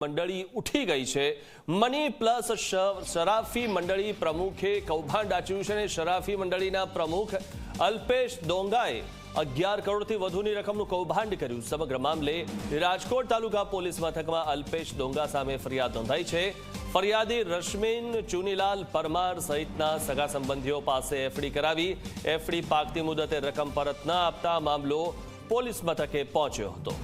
મંડળી ઉઠી ગઈ છે। મની પ્લસ શરાફી મંડળી પ્રમુખે કૌભાંડ આચર્યું છે અને શરાફી મંડળીના પ્રમુખ અલ્પેશ ડોંગાએ 11 કરોડથી વધુની રકમનું કૌભાંડ કર્યું। સમગ્ર મામલે રાજકોટ તાલુકા પોલીસ મથકમાં અલ્પેશ ડોંગા સામે ફરિયાદ નોંધાઈ છે। ફરિયાદી રશ્મિન ચુનીલાલ પરમાર સહિતના સગા સંબંધીઓ પાસે એફડી કરાવી એફડી પાકતી મુદતે રકમ પરત ન આપતા મામલો પોલીસ મથકે પહોંચ્યો હતો।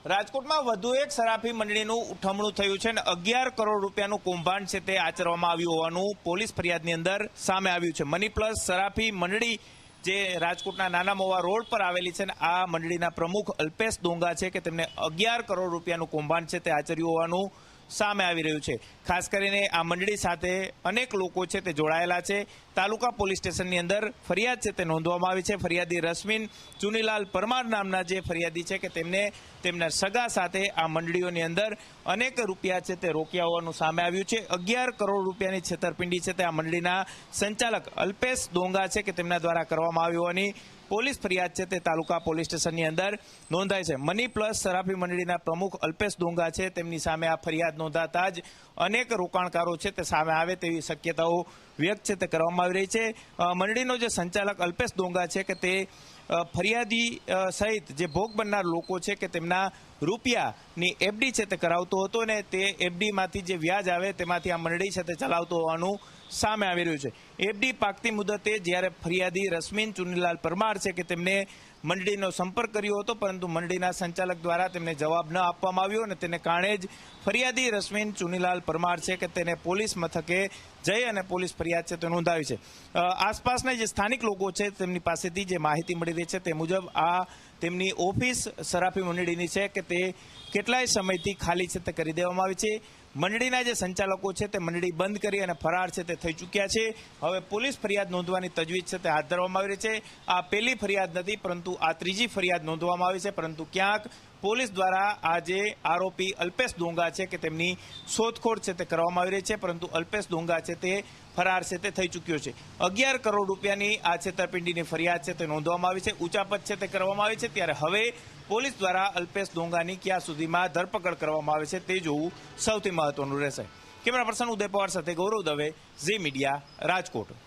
રાજકોટમાં વધુ એક શરાફી મંડળીનું ઉઠમણું થયું છે અને 11 કરોડ રૂપિયાનું કૌભાંડ છે તે આચરવામાં આવ્યું હોવાનું પોલીસ ફરિયાદની અંદર સામે આવ્યું છે। મની પ્લસ શરાફી મંડળી જે રાજકોટના નાના મોવા રોડ પર આવેલી છે ને આ મંડળીના પ્રમુખ અલ્પેશ ડોંગા છે કે તેમને 11 કરોડ રૂપિયાનું કૌભાંડ છે તે આચર્યું હોવાનું સામે આવી રહ્યું છે। ખાસ કરીને આ મંડળી સાથે અનેક લોકો છે તે જોડાયેલા છે। તાલુકા પોલીસ સ્ટેશનની અંદર ફરિયાદ છે તે નોંધવામાં આવી છે। ફરિયાદી રશ્મિન ચુનીલાલ પરમાર નામના જે ફરિયાદી છે કે તેમને તેમના સગા સાથે આ મંડળીઓની અંદર અનેક રૂપિયા છે તે રોક્યા હોવાનું સામે આવ્યું છે। 11 કરોડ રૂપિયાની છેતરપિંડી છે તે આ મંડળીના સંચાલક અલ્પેશ ડોંગા છે કે તેમના દ્વારા કરવામાં આવી હોવાની પોલીસ ફરિયાદ છે તે તાલુકા પોલીસ સ્ટેશનની અંદર નોંધાઈ છે। મની પ્લસ શરાફી મંડળીના પ્રમુખ અલ્પેશ ડોંગા છે તેમની સામે આ ફરિયાદ નોંધાતા જ અનેક રોકાણકારો છે તે સામે આવે તેવી શક્યતાઓ વ્યક્ત છે તે કરવામાં આવી રહી છે। મંડળીનો જે સંચાલક અલ્પેશ ડોંગા છે કે તે ફરિયાદી સહિત જે ભોગ બનનાર લોકો છે કે તેમના રૂપિયાની એફડી છે તે કરાવતો હતો ને તે એફડીમાંથી જે વ્યાજ આવે તેમાંથી આ મંડળી છે તે ચલાવતો હોવાનું સામે આવી રહ્યું છે। એફડી પાકતી મુદતે જ્યારે ફરિયાદી રશ્મિન ચુનીલાલ પરમાર છે કે તેમને મંડળીનો સંપર્ક કર્યો હતો પરંતુ મંડળીના સંચાલક દ્વારા તેમને જવાબ ન આપવામાં આવ્યો અને તેને કારણે જ ફરિયાદી રશ્મિન ચુનીલાલ પરમાર છે કે તેને પોલીસ મથકે જઈ અને પોલીસ ફરિયાદ છે તે નોંધાવી છે। આસપાસના જે સ્થાનિક લોકો છે તેમની પાસેથી જે માહિતી મળી રહી છે તે મુજબ આ તેમની ઓફિસ શરાફી મંડળીની છે કે તે કેટલાય સમયથી ખાલી છે તે કરી દેવામાં આવી છે। મંડળીના જે સંચાલકો છે તે મંડળી બંધ કરી અને ફરાર છે તે થઈ ચૂક્યા છે। હવે પોલીસ ફરિયાદ નોંધવાની તજવીજ છે તે હાથ ધરવામાં આવી રહી છે। આ પહેલી ફરિયાદ નથી પરંતુ આ ત્રીજી ફરિયાદ નોંધવામાં આવી છે પરંતુ ક્યાંક પોલીસ દ્વારા આ જે આરોપી અલ્પેશ ડોંગા છે કે તેમની શોધખોળ છે તે કરવામાં આવી રહી છે પરંતુ અલ્પેશ ડોંગા છે તે ફરાર છે તે થઈ ચૂક્યો છે। 11 કરોડ રૂપિયાની આ છેતરપિંડીની ફરિયાદ છે તે નોંધવામાં આવી છે। ઉચાપત છે તે કરવામાં આવી છે ત્યારે હવે પોલીસ દ્વારા અલ્પેશ ડોંગાની ક્યાં સુધીમાં ધરપકડ કરવામાં આવે છે તે જોવું સૌથી મહત્વનું રહેશે। કેમેરા પર્સન ઉદય પવાર સાથે ગૌરવ દવે, ઝી મીડિયા, રાજકોટ।